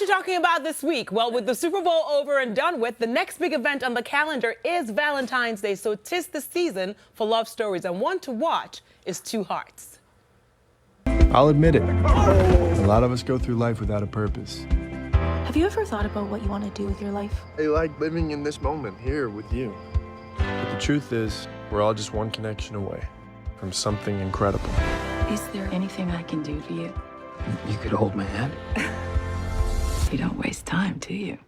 you talking about this week? Well, with the Super Bowl over and done with, the next big event on the calendar is Valentine's Day. So 'tis the season for love stories, and one to watch is Two Hearts. I'll admit it. A lot of us go through life without a purpose. Have you ever thought about what you want to do with your life? I like living in this moment here with you. But the truth is, we're all just one connection away from something incredible. Is there anything I can do for you? You could hold my hand. You don't waste time, do you?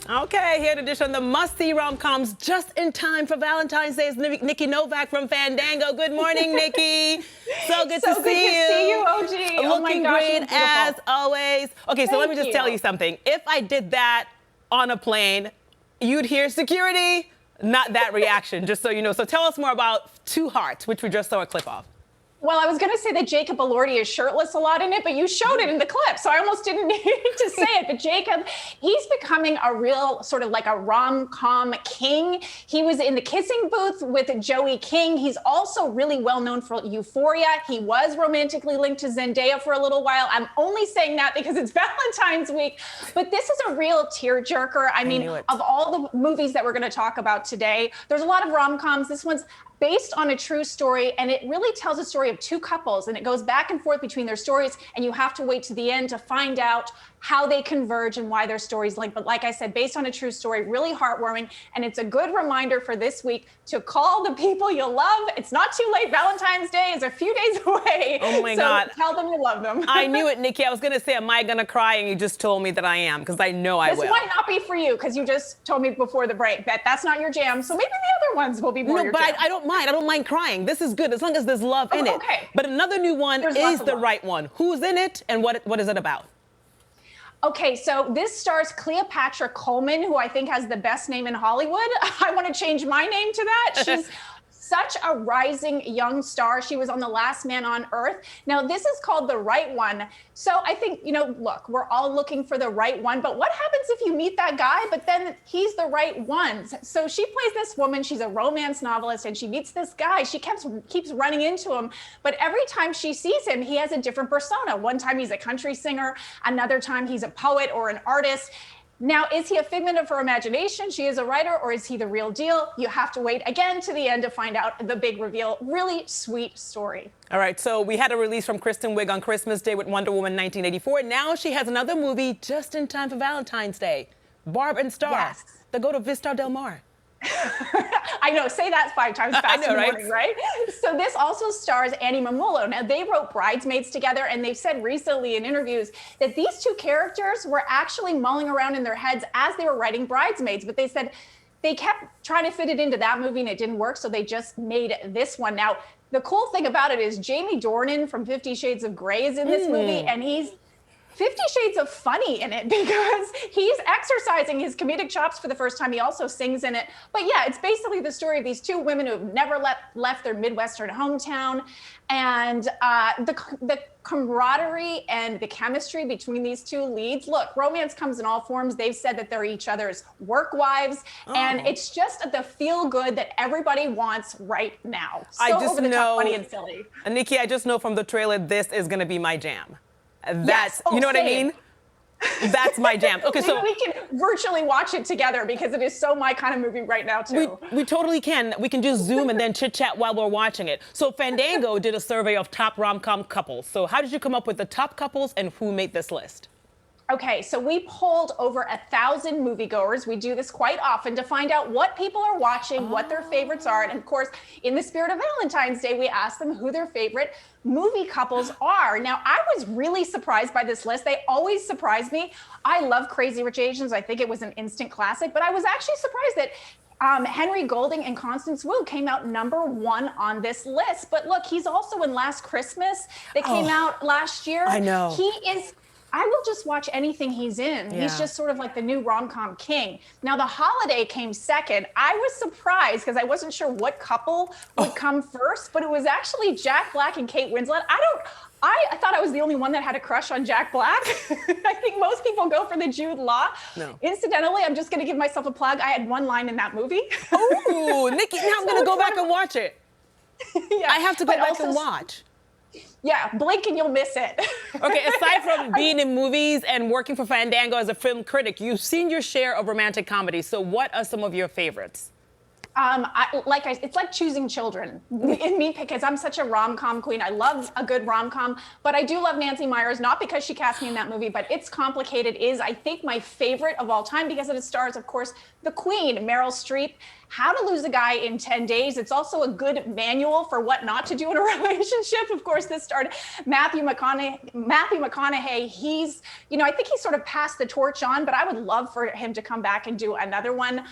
Okay, here to dish on the must-see rom-coms just in time for Valentine's Day is Nikki Novak from Fandango. Good morning, Nikki. So good to see you. Oji. Looking Oh my gosh, great as always. Okay, so let me just tell you something. If I did that on a plane, you'd hear security, not that reaction, just so you know. So tell us more about Two Hearts, which we just saw a clip of. Well, I was going to say that Jacob Elordi is shirtless a lot in it, but you showed it in the clip, so I almost didn't need to say it. But Jacob, he's becoming a real sort of like a rom-com king. He was in the kissing booth with Joey King. He's also really well known for Euphoria. He was romantically linked to Zendaya for a little while. I'm only saying that because it's Valentine's week, but this is a real tearjerker. I mean, of all the movies that we're going to talk about today, there's a lot of rom-coms. This one's based on a true story, and it really tells a story of two couples, and it goes back and forth between their stories, and you have to wait to the end to find out how they converge and why their stories link. But like I said, based on a true story, really heartwarming, and it's a good reminder for this week to call the people you love. It's not too late. Valentine's Day is a few days away. Oh my God. Tell them you love them. I knew it, Nikki. I was going to say, am I going to cry? And you just told me that I am, because I know I will. This might not be for you, because you just told me before the break that that's not your jam. So maybe the other ones will be more your jam. I don't mind. I don't mind crying. This is good, as long as there's love in it. Okay. But another new one is The Right One. Who's in it, and what is it about? Okay, so this stars Cleopatra Coleman, who I think has the best name in Hollywood. I want to change my name to that. She's such a rising young star. She was on The Last Man on Earth. Now, this is called The Right One. So I think, you know, look, we're all looking for the right one, but what happens if you meet that guy, but then he's the right one? So she plays this woman, she's a romance novelist, and she meets this guy. She keeps running into him, but every time she sees him, he has a different persona. One time he's a country singer, another time he's a poet or an artist. Now, is he a figment of her imagination? She is a writer, or is he the real deal? You have to wait again to the end to find out the big reveal. Really sweet story. All right, so we had a release from Kristen Wiig on Christmas Day with Wonder Woman 1984. Now she has another movie just in time for Valentine's Day. Barb and Star. They go to Vista Del Mar. I know, say that 5 times fast in the morning, right? So this also stars Annie Mamolo. Now, they wrote Bridesmaids together, and they've said recently in interviews that these two characters were actually mulling around in their heads as they were writing Bridesmaids, but they said they kept trying to fit it into that movie and it didn't work, so they just made this one. Now, the cool thing about it is Jamie Dornan from 50 Shades of Grey is in this movie, and he's 50 Shades of funny in it because he's exercising his comedic chops for the first time. He also sings in it. But yeah, it's basically the story of these two women who have never left their Midwestern hometown. And the camaraderie and the chemistry between these two leads. Look, romance comes in all forms. They've said that they're each other's work wives. And it's just the feel good that everybody wants right now. So I just over the top funny and silly. Nikki, I just know from the trailer, this is going to be my jam. That's, yes. you know what I mean? That's my jam. Okay, so we can virtually watch it together because it is so my kind of movie right now too. We totally can. We can just Zoom and then chit chat while we're watching it. So Fandango did a survey of top rom-com couples. So how did you come up with the top couples and who made this list? Okay, so we polled over 1,000 moviegoers. We do this quite often to find out what people are watching, what their favorites are. And of course, in the spirit of Valentine's Day, we asked them who their favorite movie couples are. Now, I was really surprised by this list. They always surprise me. I love Crazy Rich Asians. I think it was an instant classic, but I was actually surprised that Henry Golding and Constance Wu came out #1 on this list. But look, he's also in Last Christmas that came out last year. I know. I will just watch anything he's in. Yeah. He's just sort of like the new rom-com king. Now, The Holiday came second. I was surprised because I wasn't sure what couple would come first, but it was actually Jack Black and Kate Winslet. I thought I was the only one that had a crush on Jack Black. I think most people go for the Jude Law. No. Incidentally, I'm just going to give myself a plug. I had one line in that movie. Oh, Nikki, now I'm going to go back and watch it. Yeah. I have to go back and watch. Yeah, blink and you'll miss it. Okay, aside from being in movies and working for Fandango as a film critic, you've seen your share of romantic comedies. So what are some of your favorites? It's like choosing children in me because I'm such a rom-com queen. I love a good rom-com, but I do love Nancy Meyers, not because she cast me in that movie, but It's Complicated is, I think, my favorite of all time because it stars, of course, the queen, Meryl Streep. How to Lose a Guy in 10 Days. It's also a good manual for what not to do in a relationship. Of course, this started Matthew McConaughey. He's, I think he sort of passed the torch on, but I would love for him to come back and do another one.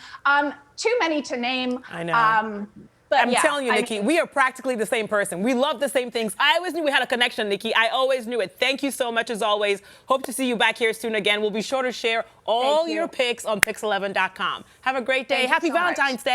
Too many to name. I know. But I'm telling you, Nikki, we are practically the same person. We love the same things. I always knew we had a connection, Nikki. I always knew it. Thank you so much, as always. Hope to see you back here soon again. We'll be sure to share all your picks on pix11.com. Have a great day. Happy Valentine's Day.